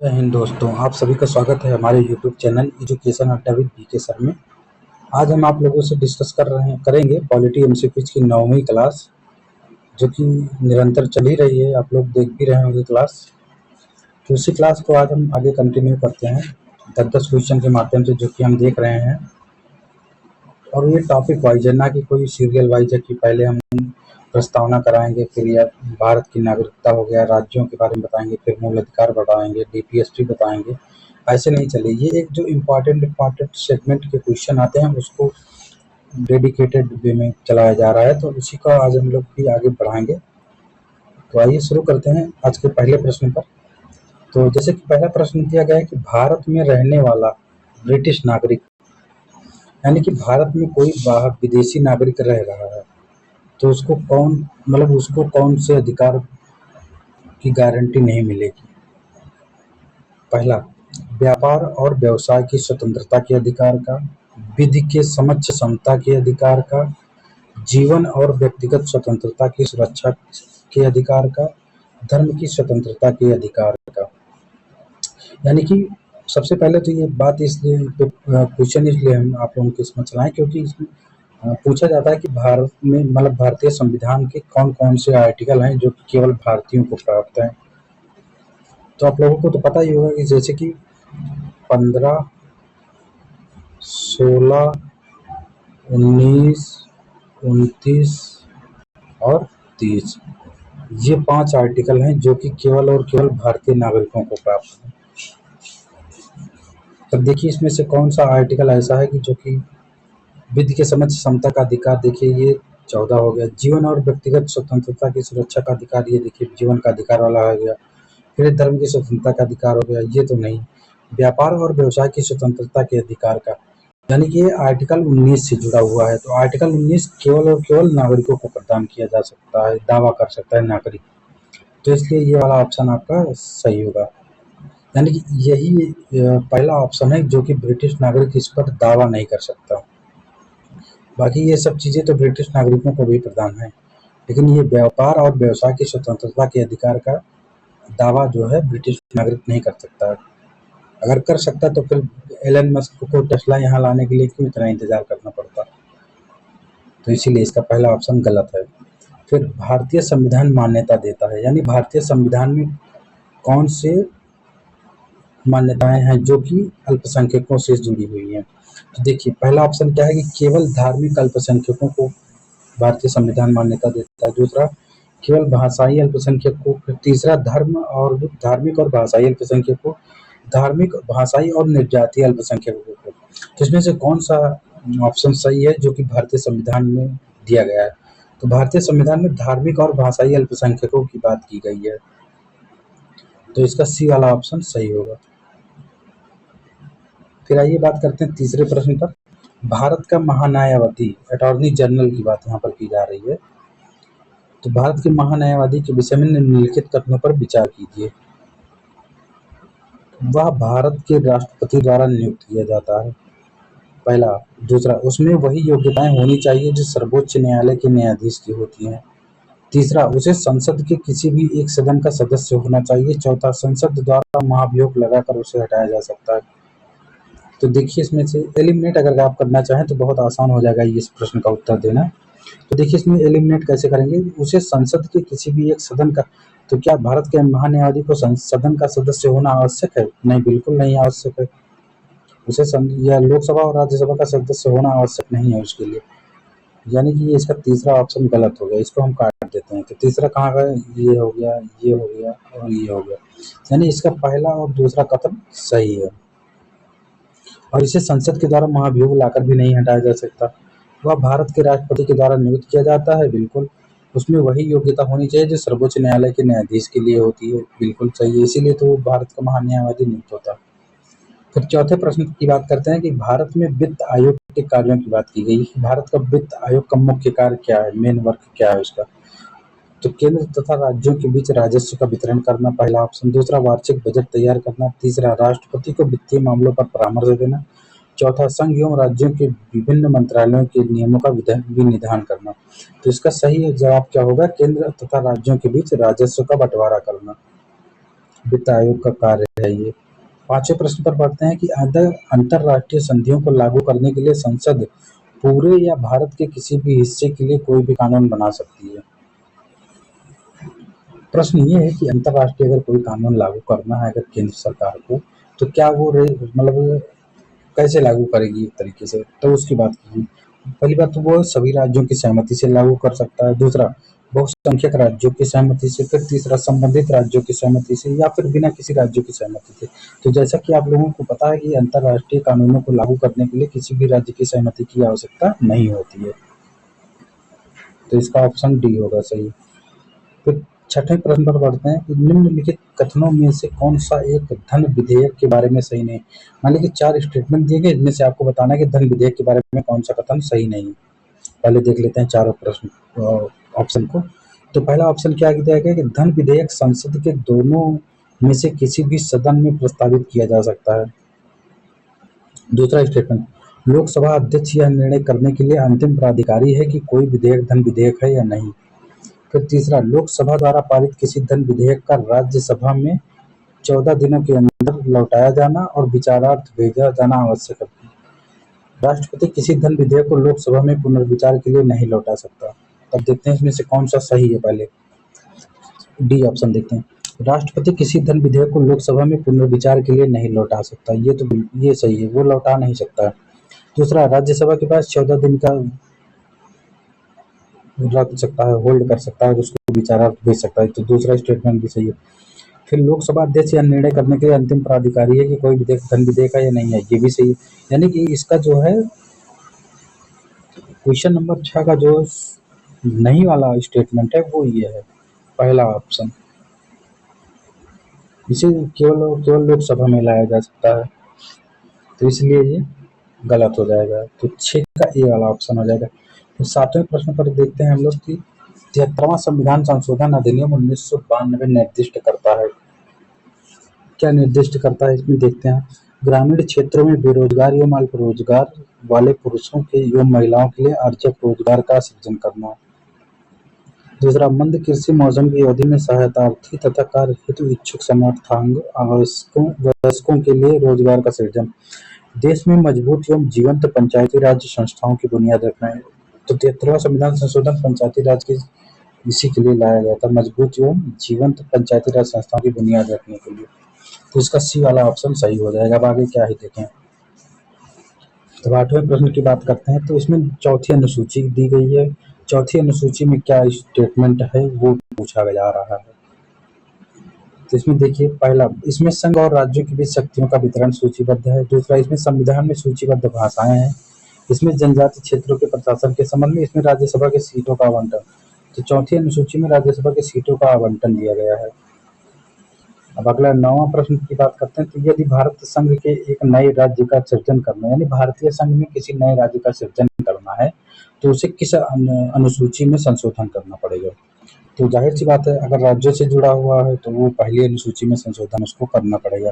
जय हिंद दोस्तों, आप सभी का स्वागत है हमारे यूट्यूब चैनल एजुकेशन अड्डा विद बीके सर में। आज हम आप लोगों से डिस्कस करेंगे पॉलिटी एमसीक्यूज की 9वीं क्लास, जो कि निरंतर चल ही रही है। आप लोग देख भी रहे होंगे क्लास। तो उसी क्लास को आज हम आगे कंटिन्यू करते हैं 10-10 क्वेश्चन के माध्यम से, जो कि हम देख रहे हैं। और ये टॉपिक वाइज है, ना कि कोई सीरियल वाइज है कि पहले हम प्रस्तावना कराएंगे, फिर यह भारत की नागरिकता हो गया, राज्यों के बारे में बताएंगे, फिर मूल अधिकार बताएंगे, डीपीएसपी बताएंगे। ऐसे नहीं चले। ये एक जो इम्पॉर्टेंट सेगमेंट के क्वेश्चन आते हैं उसको डेडिकेटेड वे में चलाया जा रहा है, तो उसी का आज हम लोग भी आगे बढ़ाएंगे। तो आइए शुरू करते हैं आज के पहले प्रश्न पर। तो जैसे कि पहला प्रश्न दिया गया है कि भारत में रहने वाला ब्रिटिश नागरिक, यानी कि भारत में कोई बाहर विदेशी नागरिक रह रहा है, तो उसको कौन से अधिकार की गारंटी नहीं मिलेगी। पहला, व्यापार और व्यवसाय की स्वतंत्रता के अधिकार का, विधि के समक्ष समता के अधिकार का, जीवन और व्यक्तिगत स्वतंत्रता की सुरक्षा के अधिकार का, धर्म की स्वतंत्रता के अधिकार का। यानी कि सबसे पहले तो ये बात इसलिए क्वेश्चन इसलिए हम आप लोगों के समझ लाएं क्योंकि इसमें पूछा जाता है कि भारत में भारतीय संविधान के कौन कौन से आर्टिकल हैं जो कि केवल भारतीयों को प्राप्त हैं। तो आप लोगों को तो पता ही होगा कि जैसे कि 15, 16, 19, 29 और 30, ये 5 आर्टिकल हैं जो कि केवल और केवल भारतीय नागरिकों को प्राप्त हैं। तब देखिए इसमें से कौन सा आर्टिकल ऐसा है कि जो कि विधि के समक्ष समता का अधिकार, देखिए ये 14 हो गया। जीवन और व्यक्तिगत स्वतंत्रता की सुरक्षा का अधिकार, ये देखिए जीवन का अधिकार वाला हो गया। फिर धर्म की स्वतंत्रता का अधिकार हो गया, ये तो नहीं। व्यापार और व्यवसाय की स्वतंत्रता के अधिकार का, यानी कि ये आर्टिकल 19 से जुड़ा हुआ है। तो आर्टिकल 19 केवल और केवल नागरिकों को प्रदान किया जा सकता है, दावा कर सकता है नागरिक। तो इसलिए ये वाला ऑप्शन आपका सही होगा। यानी कि यही पहला ऑप्शन है जो कि ब्रिटिश नागरिक इस पर दावा नहीं कर सकता। बाकी ये सब चीज़ें तो ब्रिटिश नागरिकों को भी प्रदान है, लेकिन ये व्यापार और व्यवसाय की स्वतंत्रता के अधिकार का दावा जो है ब्रिटिश नागरिक नहीं कर सकता। अगर कर सकता तो फिर एलन मस्क को टेस्ला यहाँ लाने के लिए क्यों इतना इंतजार करना पड़ता। तो इसीलिए इसका पहला ऑप्शन गलत है। फिर भारतीय संविधान मान्यता देता है, यानी भारतीय संविधान में कौन से मान्यताएं हैं जो कि अल्पसंख्यकों से जुड़ी हुई हैं। तो देखिए पहला ऑप्शन क्या है कि केवल धार्मिक अल्पसंख्यकों को भारतीय संविधान मान्यता देता है। दूसरा, केवल भाषाई अल्पसंख्यक को। फिर तीसरा, धार्मिक और भाषाई अल्पसंख्यक को। धार्मिक, भाषाई और निर्जातीय अल्पसंख्यकों को। तो इसमें से कौन सा ऑप्शन सही है जो कि भारतीय संविधान में दिया गया है। तो भारतीय संविधान में धार्मिक और भाषाई अल्पसंख्यकों की बात की गई है, तो इसका सी वाला ऑप्शन सही होगा। फिर आइए बात करते हैं तीसरे प्रश्न पर। भारत का महान्यायवादी, अटॉर्नी जनरल की बात यहाँ पर की जा रही है। तो भारत के महान्यायवादी के विषय में निम्नलिखित कथनों पर विचार कीजिए। वह भारत के राष्ट्रपति द्वारा नियुक्त किया जाता है, पहला। दूसरा, उसमें वही योग्यताएं होनी चाहिए जो सर्वोच्च न्यायालय के न्यायाधीश की होती हैं। तीसरा, उसे संसद के किसी भी एक सदन का सदस्य होना चाहिए। चौथा, संसद द्वारा महाभियोग लगाकर उसे हटाया जा सकता है। तो देखिए इसमें से एलिमिनेट अगर आप करना चाहें तो बहुत आसान हो जाएगा इस प्रश्न का उत्तर देना। तो देखिए इसमें एलिमिनेट कैसे करेंगे, उसे संसद के किसी भी एक सदन का। तो क्या भारत के महान्यायवादी को सदन का सदस्य होना आवश्यक है? नहीं, बिल्कुल नहीं आवश्यक है। उसे या लोकसभा और राज्यसभा का सदस्य होना आवश्यक नहीं है उसके लिए। यानी कि ये इसका तीसरा ऑप्शन गलत हो गया, इसको हम काट देते हैं। तो तीसरा कहाँ गया, ये हो गया, ये हो गया और ये हो गया। यानी इसका पहला और दूसरा कथन सही है। और इसे संसद के द्वारा महाभियोग लाकर भी नहीं हटाया जा सकता। वह भारत के राष्ट्रपति के द्वारा नियुक्त किया जाता है, बिल्कुल। उसमें वही योग्यता होनी चाहिए जो सर्वोच्च न्यायालय के न्यायाधीश के लिए होती है, बिल्कुल सही है। इसीलिए तो भारत का महान्यायवादी नियुक्त होता है। फिर चौथे प्रश्न की बात करते हैं कि भारत में वित्त आयोग के कार्यों की बात की गई। भारत का वित्त आयोग का मुख्य कार्य क्या है, मेन वर्क क्या है उसका। तो केंद्र तथा राज्यों के बीच राजस्व का वितरण करना, पहला ऑप्शन। दूसरा, वार्षिक बजट तैयार करना। तीसरा, राष्ट्रपति को वित्तीय मामलों पर परामर्श देना। चौथा, संघ एवं राज्यों के विभिन्न मंत्रालयों के नियमों का विनिधान करना। तो इसका सही जवाब क्या होगा, केंद्र तथा राज्यों के बीच राजस्व का बंटवारा करना वित्त आयोग का कार्य जाइए। 5वें प्रश्न पर पढ़ते हैं कि अंतर्राष्ट्रीय संधियों को लागू करने के लिए संसद पूरे या भारत के किसी भी हिस्से के लिए कोई भी कानून बना सकती है। प्रश्न ये है कि अंतर्राष्ट्रीय अगर कोई कानून लागू करना है अगर केंद्र सरकार को, तो क्या वो मतलब कैसे लागू करेगी एक तरीके से, तो उसकी बात कीजिए। पहली बात तो वो सभी राज्यों की सहमति से लागू कर सकता है, दूसरा बहुसंख्यक राज्यों की सहमति से, फिर तीसरा संबंधित राज्यों की सहमति से, या फिर बिना किसी राज्यों की सहमति से। तो जैसा कि आप लोगों को पता है कि अंतर्राष्ट्रीय कानूनों को लागू करने के लिए किसी भी राज्य की सहमति की आवश्यकता नहीं होती है, तो इसका ऑप्शन डी होगा सही। फिर 6ठे प्रश्न पर बढ़ते हैं कि निम्नलिखित कथनों में से कौन सा एक धन विधेयक के बारे में सही नहीं। मान लीजिए 4 स्टेटमेंट दिए गए, इनमें से आपको बताना है कि धन विधेयक के बारे में कौन सा कथन सही नहीं है। पहले देख लेते हैं चारों प्रश्न ऑप्शन को। तो पहला ऑप्शन क्या दिया गया कि धन विधेयक संसद के दोनों में से किसी भी सदन में प्रस्तावित किया जा सकता है। दूसरा स्टेटमेंट, लोकसभा अध्यक्ष यह निर्णय करने के लिए अंतिम प्राधिकारी है कि कोई विधेयक धन विधेयक है या नहीं। फिर तीसरा, लोकसभा द्वारा पारित किसी धन विधेयक का राज्यसभा में 14 दिनों के अंदर लौटाया जाना और विचारार्थ भेजा जाना आवश्यक है। राष्ट्रपति किसी धन विधेयक को लोकसभा में पुनर्विचार के लिए नहीं लौटा सकता। तब देखते हैं इसमें से कौन सा सही है। पहले डी ऑप्शन देखते हैं, राष्ट्रपति किसी धन विधेयक को लोकसभा में पुनर्विचार के लिए नहीं लौटा सकता, ये सही है, वो लौटा नहीं सकता है। दूसरा, राज्यसभा के पास 14 दिन का रख सकता है, होल्ड कर सकता है और उसको विचारार्थ भेज सकता है, तो दूसरा स्टेटमेंट भी सही है। फिर लोकसभा अध्यक्ष यह निर्णय करने के लिए अंतिम प्राधिकारी है कि कोई विधेयक धन विधेयक है या नहीं है, ये भी सही है। यानी कि इसका जो है क्वेश्चन नंबर 6 का जो नहीं वाला स्टेटमेंट है वो ये है, पहला ऑप्शन, इसे केवल लोकसभा में लाया जा सकता है, तो इसलिए ये गलत हो जाएगा। तो 6 का ए वाला ऑप्शन हो जाएगा। तो 7वें प्रश्न पर देखते हैं हम लोग कि 73वां संविधान संशोधन अधिनियम 1992 निर्दिष्ट करता है। क्या निर्दिष्ट करता है इसमें देखते हैं। ग्रामीण क्षेत्रों में बेरोजगार एवं अल्प रोजगार वाले पुरुषों के एवं महिलाओं के लिए आर्जक रोजगार का सृजन करना। दूसरा, मंद कृषि मौसम की अवधि में सहायतार्थी तथा कार्य हेतु इच्छुक समर्थांग वयस्कों के लिए रोजगार का सृजन। देश में मजबूत एवं जीवंत पंचायती राज संस्थाओं की बुनियाद रखना है। तो 73वां संविधान संशोधन पंचायती राज की इसी के लिए लाया गया था, मजबूत एवं जीवंत पंचायती राज संस्थाओं की बुनियाद रखने के लिए। तो इसका सी वाला ऑप्शन सही हो जाएगा। अब आगे क्या ही देखें। तो 8वें प्रश्न की बात करते हैं। तो इसमें चौथी अनुसूची दी गई है, चौथी अनुसूची में क्या स्टेटमेंट है वो पूछा जा रहा है। तो इसमें देखिए, पहला, इसमें संघ और राज्यों के बीच शक्तियों का वितरण सूचीबद्ध है। दूसरा, इसमें संविधान में सूचीबद्ध भाषाएं हैं। इसमें जनजाति क्षेत्रों के प्रशासन के संबंध में, इसमें राज्यसभा के सीटों का आवंटन। तो चौथी अनुसूची में राज्यसभा के सीटों का आवंटन दिया गया है। अब अगला 9वां प्रश्न की बात करते हैं। तो यदि भारत संघ के एक नए राज्य का सृजन करना, यानी भारतीय संघ में किसी नए राज्य का सृजन करना है, तो उसे किस अनुसूची में संशोधन करना पड़ेगा। तो जाहिर सी बात है, अगर राज्यों से जुड़ा हुआ है तो वो पहली अनुसूची में संशोधन उसको करना पड़ेगा।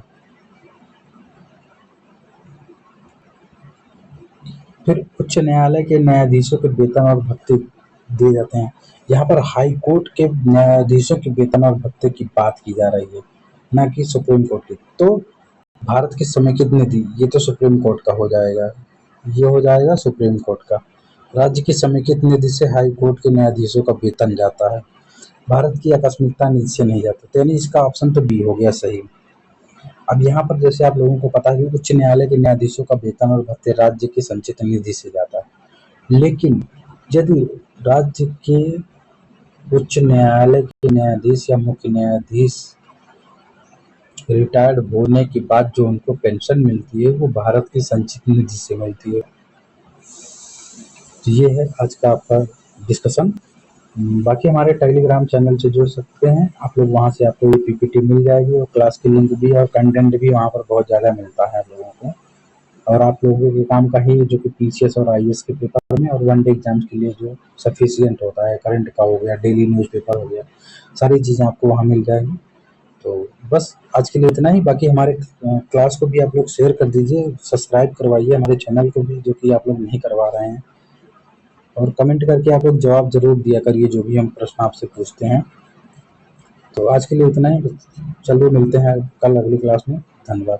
फिर उच्च न्यायालय के न्यायाधीशों के वेतन और भत्ते दिए जाते हैं। यहाँ पर हाई कोर्ट के न्यायाधीशों के वेतन और भत्ते की बात की जा रही है, ना कि सुप्रीम कोर्ट की। तो भारत की समेकित निधि, ये तो सुप्रीम कोर्ट का हो जाएगा, ये हो जाएगा सुप्रीम कोर्ट का। राज्य की समेकित निधि से हाई कोर्ट के न्यायाधीशों का वेतन जाता है, भारत की आकस्मिकता निधि से नहीं जाता। तो यानी इसका ऑप्शन तो बी हो गया सही। अब यहाँ पर जैसे आप लोगों को पता है कि उच्च न्यायालय के न्यायाधीशों का वेतन और भत्ते राज्य की संचित निधि से जाता है, लेकिन यदि राज्य के उच्च न्यायालय के न्यायाधीश या मुख्य न्यायाधीश रिटायर्ड होने के बाद जो उनको पेंशन मिलती है वो भारत की संचित निधि से मिलती है। तो ये है आज का आपका डिस्कशन। बाकी हमारे टेलीग्राम चैनल से जुड़ सकते हैं आप लोग, वहाँ से आपको ये पीपीटी मिल जाएगी और क्लास की लिंक भी और कंटेंट भी वहाँ पर बहुत ज़्यादा मिलता है आप लोगों को। और आप लोगों के काम का ही जो कि पीसीएस और आईएएस के पेपर में और वनडे एग्जाम्स के लिए जो सफिशिएंट होता है, करंट का हो गया, डेली न्यूज़पेपर हो गया, सारी चीज़ें आपको वहाँ मिल जाएगी। तो बस आज के लिए इतना ही। बाकी हमारे क्लास को भी आप लोग शेयर कर दीजिए, सब्सक्राइब करवाइए हमारे चैनल को भी, जो कि आप लोग नहीं करवा रहे हैं, और कमेंट करके आप लोग जवाब ज़रूर दिया करिए जो भी हम प्रश्न आपसे पूछते हैं। तो आज के लिए इतना ही। चलिए मिलते हैं कल अगली क्लास में। धन्यवाद।